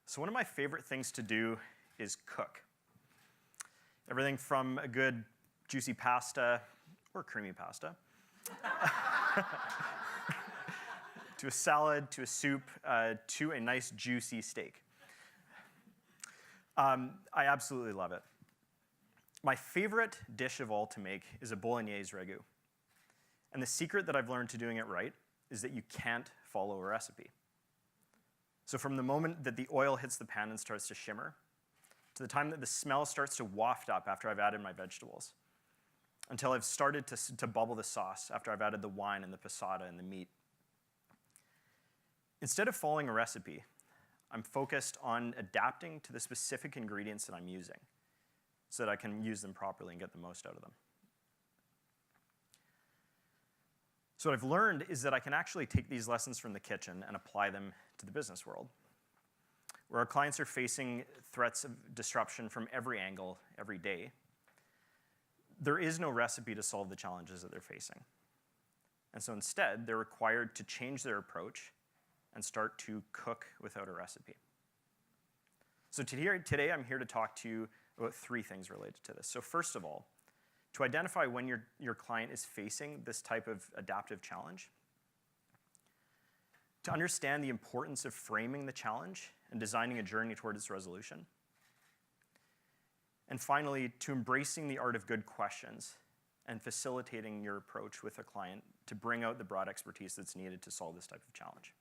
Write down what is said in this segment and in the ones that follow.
So one of my favorite things to do is cook. Everything from a good juicy pasta, or creamy pasta, to a salad, to a soup, to a nice juicy steak. I absolutely love it. My favorite dish of all to make is a bolognese ragu. And the secret that I've learned to doing it right is that you can't follow a recipe. So from the moment that the oil hits the pan and starts to shimmer, to the time that the smell starts to waft up after I've added my vegetables, until I've started to bubble the sauce after I've added the wine and the passata and the meat. Instead of following a recipe, I'm focused on adapting to the specific ingredients that I'm using so that I can use them properly and get the most out of them. So what I've learned is that I can actually take these lessons from the kitchen and apply them to the business world, where our clients are facing threats of disruption from every angle, every day. There is no recipe to solve the challenges that they're facing. And so instead, they're required to change their approach and start to cook without a recipe. So today I'm here to talk to you about 3 things related to this. So first of all, to identify when your client is facing this type of adaptive challenge, to understand the importance of framing the challenge and designing a journey toward its resolution, and finally, to embracing the art of good questions and facilitating your approach with a client to bring out the broad expertise that's needed to solve this type of challenge.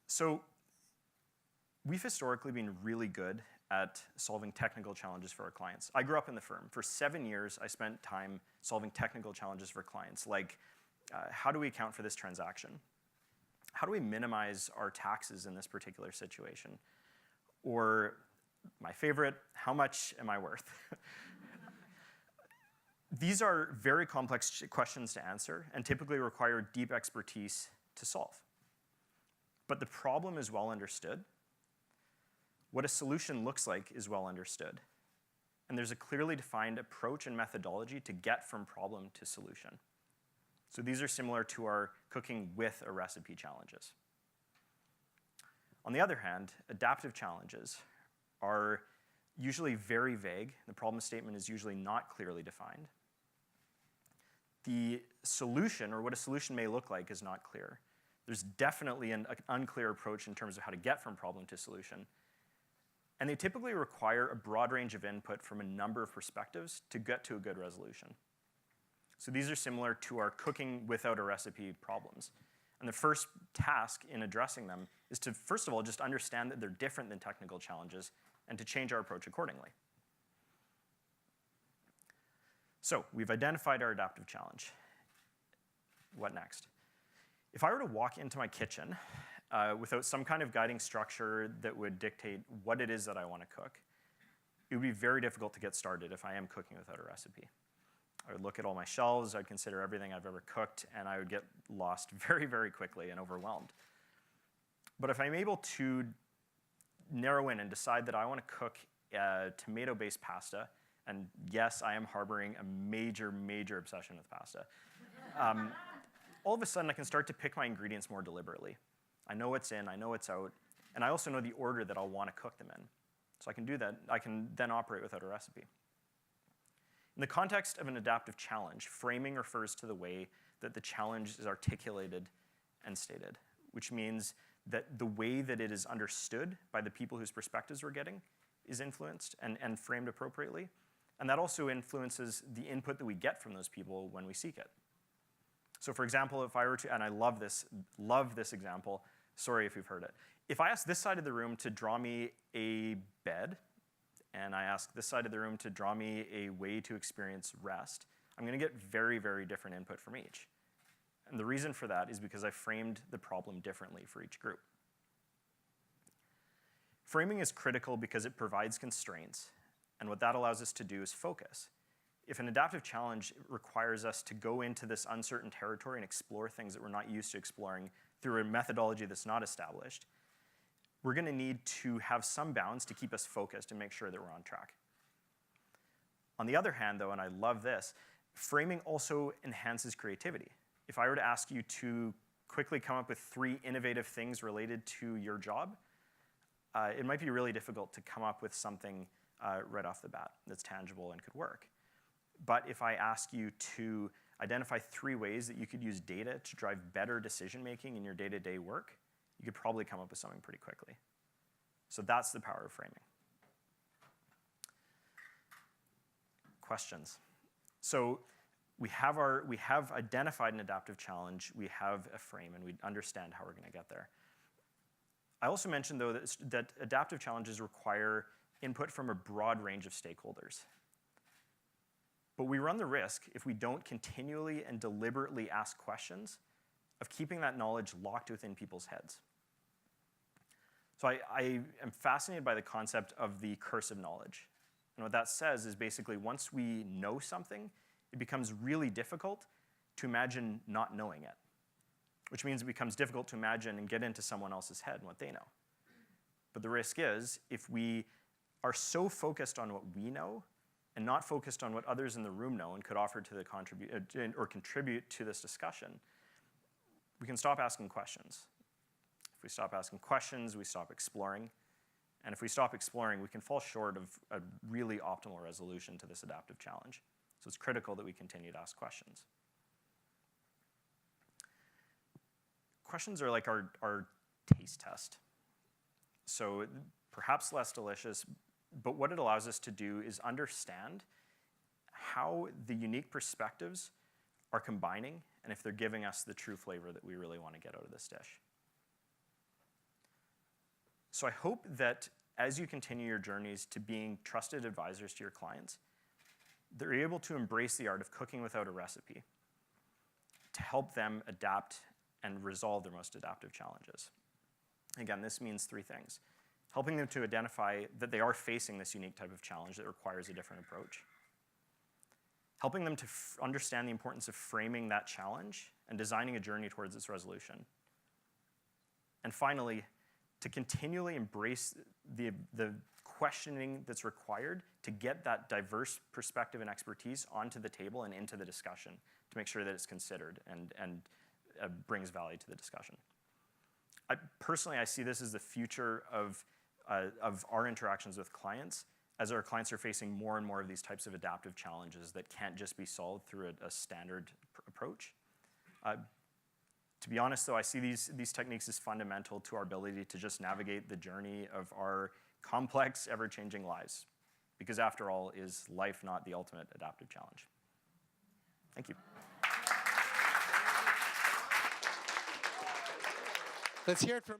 So we've historically been really good at solving technical challenges for our clients. I grew up in the firm. For 7 years, I spent time solving technical challenges for clients, like how do we account for this transaction? How do we minimize our taxes in this particular situation? Or my favorite, how much am I worth? These are very complex questions to answer and typically require deep expertise to solve. But the problem is well understood. What a solution looks like is well understood. And there's a clearly defined approach and methodology to get from problem to solution. So these are similar to our cooking with a recipe challenges. On the other hand, adaptive challenges are usually very vague. The problem statement is usually not clearly defined. The solution, or what a solution may look like, is not clear. There's definitely an unclear approach in terms of how to get from problem to solution. And they typically require a broad range of input from a number of perspectives to get to a good resolution. So these are similar to our cooking without a recipe problems. And the first task in addressing them is to, first of all, just understand that they're different than technical challenges and to change our approach accordingly. So we've identified our adaptive challenge. What next? If I were to walk into my kitchen without some kind of guiding structure that would dictate what it is that I want to cook, it would be very difficult to get started if I am cooking without a recipe. I would look at all my shelves, I'd consider everything I've ever cooked, and I would get lost very, very quickly and overwhelmed. But if I'm able to narrow in and decide that I want to cook tomato-based pasta, and yes, I am harboring a major, major obsession with pasta, all of a sudden I can start to pick my ingredients more deliberately. I know what's in, I know what's out, and I also know the order that I'll want to cook them in. So I can do that. I can then operate without a recipe. In the context of an adaptive challenge, framing refers to the way that the challenge is articulated and stated, which means that the way that it is understood by the people whose perspectives we're getting is influenced and framed appropriately. And that also influences the input that we get from those people when we seek it. So for example, if I were to, and I love this example, sorry if you've heard it. If I ask this side of the room to draw me a bed, and I ask this side of the room to draw me a way to experience rest, I'm going to get very, very different input from each. And the reason for that is because I framed the problem differently for each group. Framing is critical because it provides constraints, and what that allows us to do is focus. If an adaptive challenge requires us to go into this uncertain territory and explore things that we're not used to exploring through a methodology that's not established, we're going to need to have some bounds to keep us focused and make sure that we're on track. On the other hand, though, and I love this, framing also enhances creativity. If I were to ask you to quickly come up with 3 innovative things related to your job, it might be really difficult to come up with something right off the bat that's tangible and could work. But if I ask you to identify 3 ways that you could use data to drive better decision-making in your day-to-day work, you could probably come up with something pretty quickly. So that's the power of framing. Questions? So we have identified an adaptive challenge, we have a frame, and we understand how we're going to get there. I also mentioned, though, that adaptive challenges require input from a broad range of stakeholders. But we run the risk, if we don't continually and deliberately ask questions, of keeping that knowledge locked within people's heads. So I am fascinated by the concept of the curse of knowledge. And what that says is basically once we know something, it becomes really difficult to imagine not knowing it, which means it becomes difficult to imagine and get into someone else's head and what they know. But the risk is, if we are so focused on what we know and not focused on what others in the room know and could offer to the contribute to this discussion, we can stop asking questions. If we stop asking questions, we stop exploring. And if we stop exploring, we can fall short of a really optimal resolution to this adaptive challenge. So it's critical that we continue to ask questions. Questions are like our taste test. So perhaps less delicious, but what it allows us to do is understand how the unique perspectives are combining and if they're giving us the true flavor that we really want to get out of this dish. So I hope that as you continue your journeys to being trusted advisors to your clients, they're able to embrace the art of cooking without a recipe to help them adapt and resolve their most adaptive challenges. Again, this means 3 things. Helping them to identify that they are facing this unique type of challenge that requires a different approach. Helping them to understand the importance of framing that challenge and designing a journey towards its resolution. And finally, to continually embrace the questioning that's required to get that diverse perspective and expertise onto the table and into the discussion to make sure that it's considered and brings value to the discussion. Personally, I see this as the future of our interactions with clients, as our clients are facing more and more of these types of adaptive challenges that can't just be solved through a standard approach. To be honest, though, I see these techniques as fundamental to our ability to just navigate the journey of our complex, ever-changing lives. Because after all, is life not the ultimate adaptive challenge? Thank you. Let's hear it from